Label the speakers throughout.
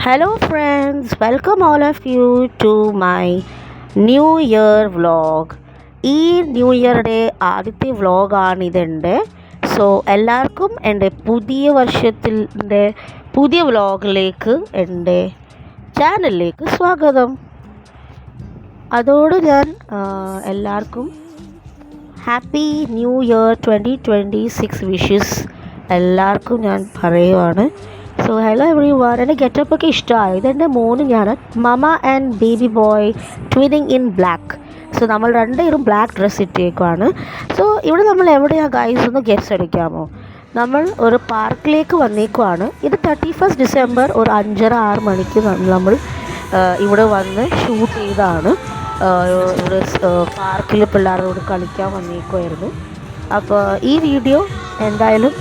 Speaker 1: Hello, friends, welcome all of you to my new year vlog. ഈ new ഇയറുടെ ആദ്യത്തെ വ്ളോഗാണ് ഇതെൻ്റെ. സോ എല്ലാവർക്കും എൻ്റെ പുതിയ വർഷത്തിൻ്റെ പുതിയ വ്ളോഗിലേക്ക് എൻ്റെ ചാനലിലേക്ക് സ്വാഗതം. അതോടെ ഞാൻ എല്ലാവർക്കും ഹാപ്പി ന്യൂ ഇയർ 2026 വിഷസ് എല്ലാവർക്കും ഞാൻ പറയുവാണ്. So hello everyone. എൻ്റെ ഗെറ്റപ്പൊക്കെ ഇഷ്ടമായി. ഇതെൻ്റെ മോനും mama and baby boy twinning in black. So നമ്മൾ രണ്ടുപേരും ബ്ലാക്ക് ഡ്രസ്സ് ഇട്ടേക്കുവാണ്. സോ ഇവിടെ നമ്മൾ എവിടെയാണ് ഗൈസ് ഒന്ന് ഗെസ് അടിക്കാമോ? നമ്മൾ ഒരു പാർക്കിലേക്ക് വന്നേക്കുവാണ്. ഇത് 31 ഡിസംബർ ഒരു 5:30-6 മണിക്ക് നമ്മൾ ഇവിടെ വന്ന് ഷൂട്ട് ചെയ്തതാണ്. ഇവിടെ പാർക്കിൽ പിള്ളേരോട് കളിക്കാൻ വന്നേക്കുമായിരുന്നു. അപ്പോൾ ഈ വീഡിയോ എന്തായാലും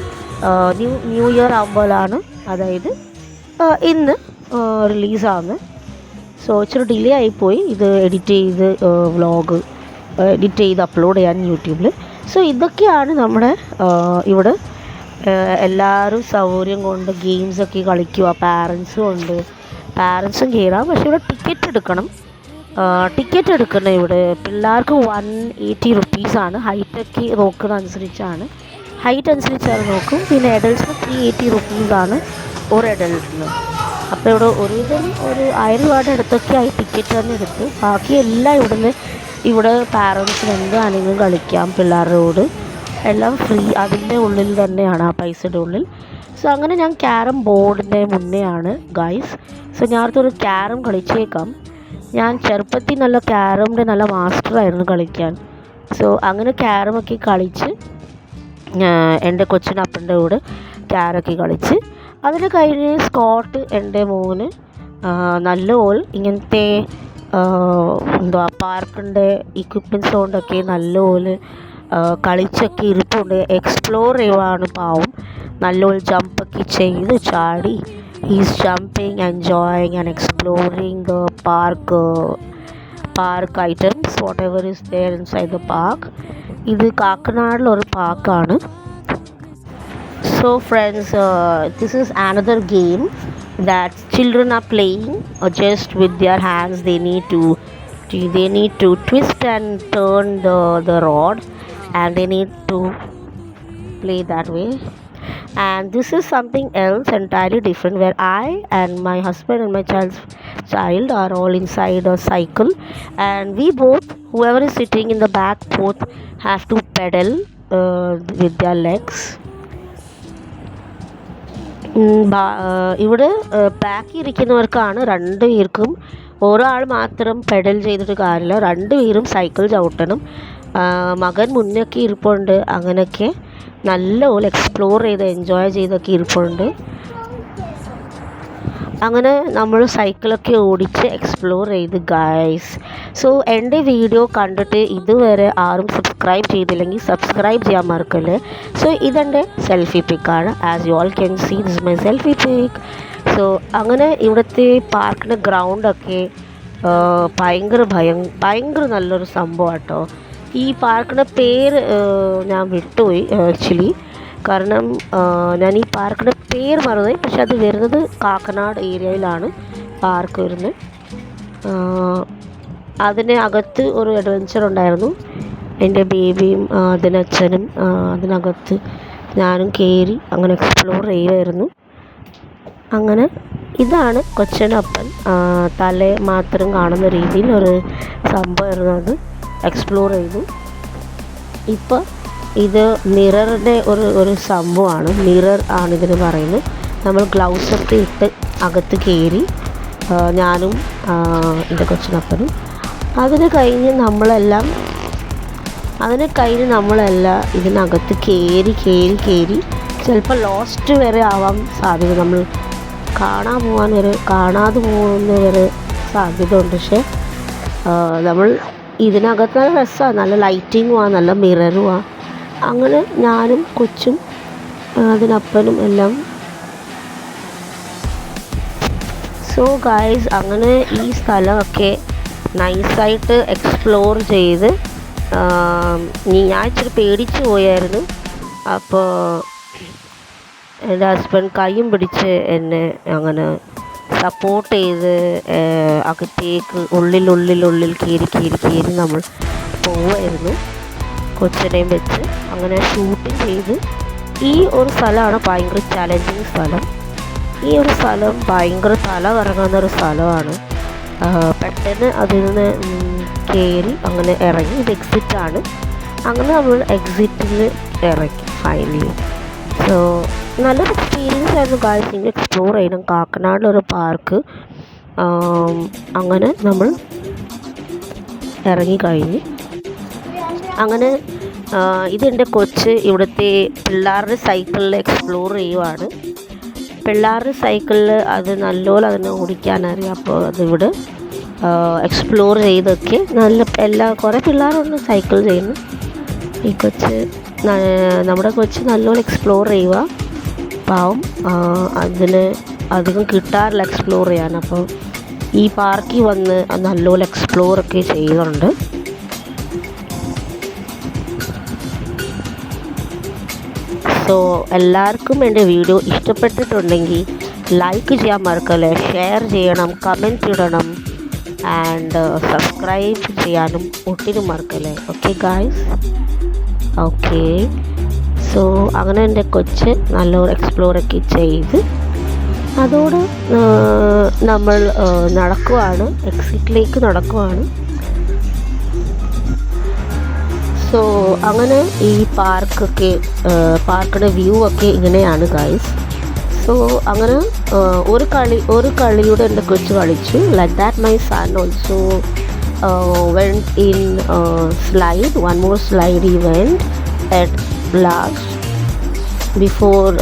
Speaker 1: ന്യൂ ഇയർ ആകുമ്പോഴാണ്, അതായത് ഇന്ന് റിലീസാകുന്നത്. സോ ഇച്ചിരി ഡിലേ ആയിപ്പോയി ഇത് എഡിറ്റ് ചെയ്ത് വ്ളോഗ് എഡിറ്റ് ചെയ്ത് അപ്ലോഡ് ചെയ്യാൻ യൂട്യൂബിൽ. സോ ഇതൊക്കെയാണ് നമ്മുടെ ഇവിടെ എല്ലാവരും സൗകര്യം കൊണ്ട് ഗെയിംസൊക്കെ കളിക്കുക. പാരൻസും കയറാം. പക്ഷേ ഇവിടെ ടിക്കറ്റ് എടുക്കണം. ഇവിടെ പിള്ളേർക്ക് 180 റുപ്പീസാണ്. ഹൈറ്റൊക്കെ നോക്കുന്ന അനുസരിച്ചാണ് നോക്കും. പിന്നെ അഡൽട്ട്സിന് 380 റുപ്പീസാണ് ഒരു അഡൽട്ടിന്. അപ്പോൾ ഇവിടെ ഒരുവിധം ഒരു 1000 രൂപയുടെ അടുത്തൊക്കെയായി ടിക്കറ്റ് തന്നെ എടുത്ത്. ബാക്കി എല്ലാം ഇവിടെ പാരൻസിന് എന്താണെങ്കിലും കളിക്കാം. പിള്ളേരോട് എല്ലാം ഫ്രീ, അതിൻ്റെ ഉള്ളിൽ തന്നെയാണ്, ആ പൈസയുടെ ഉള്ളിൽ. സോ അങ്ങനെ ഞാൻ ക്യാരം ബോർഡിൻ്റെ മുന്നെയാണ് ഗൈസ്. സോ ഞാനടുത്തൊരു ക്യാരം കളിച്ചേക്കാം. ഞാൻ ചെറുപ്പത്തിൽ ക്യാരമിൻ്റെ നല്ല മാസ്റ്ററായിരുന്നു കളിക്കാൻ. സോ അങ്ങനെ ക്യാരമൊക്കെ കളിച്ച് എൻ്റെ കൊച്ചിനപ്പൻ്റെ കൂടെ ക്യാരമൊക്കെ കളിച്ച് അതിന് കഴിഞ്ഞ് സ്കോട്ട് എൻ്റെ മോന് നല്ലപോലെ ഇങ്ങനത്തെ പാർക്കിൻ്റെ ഇക്വിപ്മെൻറ്റ്സ് കൊണ്ടൊക്കെ നല്ലപോലെ കളിച്ചൊക്കെ ഇരിപ്പുണ്ട്. എക്സ്പ്ലോർ ചെയ്യുവാണ് പാവം. നല്ലപോലെ ജമ്പൊക്കെ ചെയ്ത് ചാടി he's jumping, enjoying and exploring the park items whatever is there inside the park. ഇത് കാക്കനാടിലൊരു പാർക്കാണ്. So friends, this is another game that children are playing just with their hands. They need to twist and turn the rod, and they need to play that way. And this is something else entirely different, where I and my husband and my child are all inside a cycle, and we both, whoever is sitting in the back, both have to pedal with their legs. ഇവിടെ ബാക്കിയിരിക്കുന്നവർക്കാണ് രണ്ടുപേർക്കും. ഒരാൾ മാത്രം pedal ചെയ്തിട്ട് കാര്യമില്ല, രണ്ടുപേരും cycle ചവിട്ടണം. മകൻ മുന്നൊക്കെ ഇരിപ്പുണ്ട്. അങ്ങനെയൊക്കെ നല്ലപോലെ എക്സ്പ്ലോർ ചെയ്ത് എൻജോയ് ചെയ്തൊക്കെ ഇരിപ്പുണ്ട്. അങ്ങനെ നമ്മൾ സൈക്കിളൊക്കെ ഓടിച്ച് എക്സ്പ്ലോർ ചെയ്ത് ഗൈസ്. സോ എൻ്റെ വീഡിയോ കണ്ടിട്ട് ഇതുവരെ ആരും സബ്സ്ക്രൈബ് ചെയ്തില്ലെങ്കിൽ സബ്സ്ക്രൈബ് ചെയ്യാൻ മറക്കല്ലേ. സോ ഇതെൻ്റെ സെൽഫി പിക്കാണ്. As you all can see, this my selfie pic. So അങ്ങനെ ഇവിടുത്തെ പാർക്കിൻ്റെ ഗ്രൗണ്ടൊക്കെ ഭയങ്കര നല്ലൊരു സംഭവം കേട്ടോ. ഈ പാർക്കിൻ്റെ പേര് ഞാൻ വിട്ടുപോയി ആക്ച്വലി. കാരണം ഞാൻ ഈ പാർക്കിൻ്റെ പേര് മറന്നുപോയി. പക്ഷെ അത് വരുന്നത് കാക്കനാട് ഏരിയയിലാണ് പാർക്ക് വരുന്നത്. അതിനകത്ത് ഒരു അഡ്വഞ്ചർ ഉണ്ടായിരുന്നു. എൻ്റെ ബേബിയും അതിനച്ഛനും അതിനകത്ത് ഞാനും കയറി അങ്ങനെ എക്സ്പ്ലോർ ചെയ്യുമായിരുന്നു. അങ്ങനെ ഇതാണ് കൊച്ചനപ്പൻ തല മാത്രം കാണുന്ന രീതിയിൽ ഒരു സംഭവമായിരുന്നു. അത് എക്സ്പ്ലോർ ചെയ്തു. ഇപ്പോൾ ഇത് മിററിൻ്റെ ഒരു സംഭവമാണ്. മിറർ ആണ് ഇതിന് പറയുന്നത്. നമ്മൾ ഗ്ലൗസൊക്കെ ഇട്ട് അകത്ത് കയറി ഞാനും എൻ്റെ കൊച്ചിനപ്പനും. അതിന് കഴിഞ്ഞ് നമ്മളെല്ലാം ഇതിനകത്ത് കയറി ചിലപ്പോൾ ലോസ്റ്റ് വരെ ആവാൻ സാധ്യത, നമ്മൾ കാണാതെ പോകുന്ന വരെ സാധ്യത ഉണ്ട്. പക്ഷേ നമ്മൾ ഇതിനകത്ത് നല്ല രസമാണ്, നല്ല ലൈറ്റിങ്ങുമാണ്, നല്ല മിററുമാണ്. അങ്ങനെ ഞാനും കൊച്ചും അതിനപ്പനും എല്ലാം. സോ ഗൈസ്, അങ്ങനെ ഈ സ്ഥലമൊക്കെ നൈസായിട്ട് എക്സ്പ്ലോർ ചെയ്ത് ഞാൻ ഇച്ചിരി പേടിച്ച് പോയായിരുന്നു. അപ്പോൾ എൻ്റെ ഹസ്ബൻഡ് കൈയും പിടിച്ച് എന്നെ അങ്ങനെ സപ്പോർട്ട് ചെയ്ത് അകത്തേക്ക് ഉള്ളിൽ കയറി നമ്മൾ പോവായിരുന്നു കൊച്ചിനെയും വെച്ച്. അങ്ങനെ ഷൂട്ടിങ് ചെയ്ത് ഈ ഒരു സ്ഥലമാണ് ഭയങ്കര ചാലഞ്ചിങ് സ്ഥലം. ഈ ഒരു സ്ഥലം ഭയങ്കര തല കറങ്ങുന്ന ഒരു സ്ഥലമാണ്. പെട്ടെന്ന് അതിൽ നിന്ന് കയറി അങ്ങനെ ഇറങ്ങി. ഇത് എക്സിറ്റാണ്. അങ്ങനെ നമ്മൾ എക്സിറ്റിൽ ഇറങ്ങി ഫൈനലി. സോ നല്ലൊരു എക്സ്പീരിയൻസ് ആയിരുന്നു ഗായ്സ്. നിങ്ങൾ എക്സ്പ്ലോർ ചെയ്യണം കാക്കനാടിലൊരു പാർക്ക്. അങ്ങനെ നമ്മൾ ഇറങ്ങിക്കഴിഞ്ഞ് അങ്ങനെ ഇതെൻ്റെ കൊച്ച് ഇവിടുത്തെ പിള്ളേരുടെ സൈക്കിളിൽ എക്സ്പ്ലോർ ചെയ്യുവാണ്. പിള്ളേരുടെ സൈക്കിളിൽ അത് നല്ലപോലെ അതിനെ ഓടിക്കാനറിയാം. അപ്പോൾ അതിവിടെ എക്സ്പ്ലോർ ചെയ്തൊക്കെ കുറേ പിള്ളേരൊന്നും സൈക്കിൾ ചെയ്യുന്നു. ഈ കൊച്ച് നമ്മുടെ കൊച്ച് നല്ലപോലെ എക്സ്പ്ലോർ ചെയ്യുക. പാവം അതിന് അധികം കിട്ടാറില്ല എക്സ്പ്ലോർ ചെയ്യാൻ. അപ്പോൾ ഈ പാർക്കിൽ വന്ന് നല്ലപോലെ എക്സ്പ്ലോറൊക്കെ ചെയ്യുന്നുണ്ട്. സോ എല്ലാവർക്കും എൻ്റെ വീഡിയോ ഇഷ്ടപ്പെട്ടിട്ടുണ്ടെങ്കിൽ ലൈക്ക് ചെയ്യാൻ മറക്കല്ലേ, ഷെയർ ചെയ്യണം, കമൻറ്റ് ഇടണം, ആൻഡ് സബ്സ്ക്രൈബ് ചെയ്യാനും ഒത്തിരി മറക്കല്ലേ. Okay guys, okay. സോ അങ്ങനെ എൻ്റെ കൊച്ച് നല്ലൊരു എക്സ്പ്ലോറൊക്കെ ചെയ്ത് അതോടെ നമ്മൾ നടക്കുവാണ്, എക്സിറ്റിലേക്ക് നടക്കുവാണ്. സോ അങ്ങനെ ഈ പാർക്കിൻ്റെ വ്യൂ ഒക്കെ ഇങ്ങനെയാണ് ഗൈസ്. സോ അങ്ങനെ ഒരു കളിയുടെ എൻ്റെ കൊച്ചു കളിച്ചു. Like that my son also went in slide, one more slide he went at last before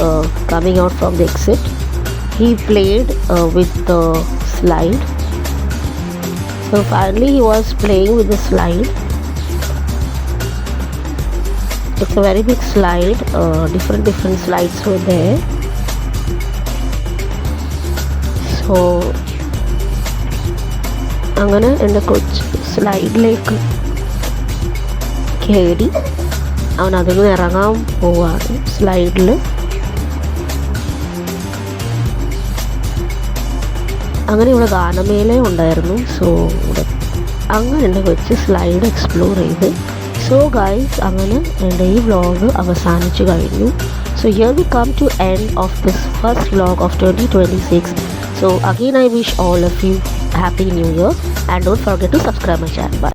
Speaker 1: coming out from the exit. He played with the slide. So finally he was playing with the slide. It's a very big slide. Different slides were there. So അങ്ങനെ എൻ്റെ കൊച്ച് സ്ലൈഡിലേക്ക് കയറി അവൻ അതിൽ നിന്ന് ഇറങ്ങാൻ പോവാണ് സ്ലൈഡിൽ. അങ്ങനെ ഇവിടെ ഗാനമേള ഉണ്ടായിരുന്നു. സോ ഇവിടെ അങ്ങനെ എൻ്റെ കൊച്ച് സ്ലൈഡ് എക്സ്പ്ലോർ ചെയ്ത്. സോ ഗൈസ് അങ്ങനെ എൻ്റെ ഈ വ്ളോഗ് അവസാനിച്ചു കഴിഞ്ഞു. So here we come to end of this first vlog of 2026. So again I wish all of you happy new year and don't forget to subscribe my channel. Bye.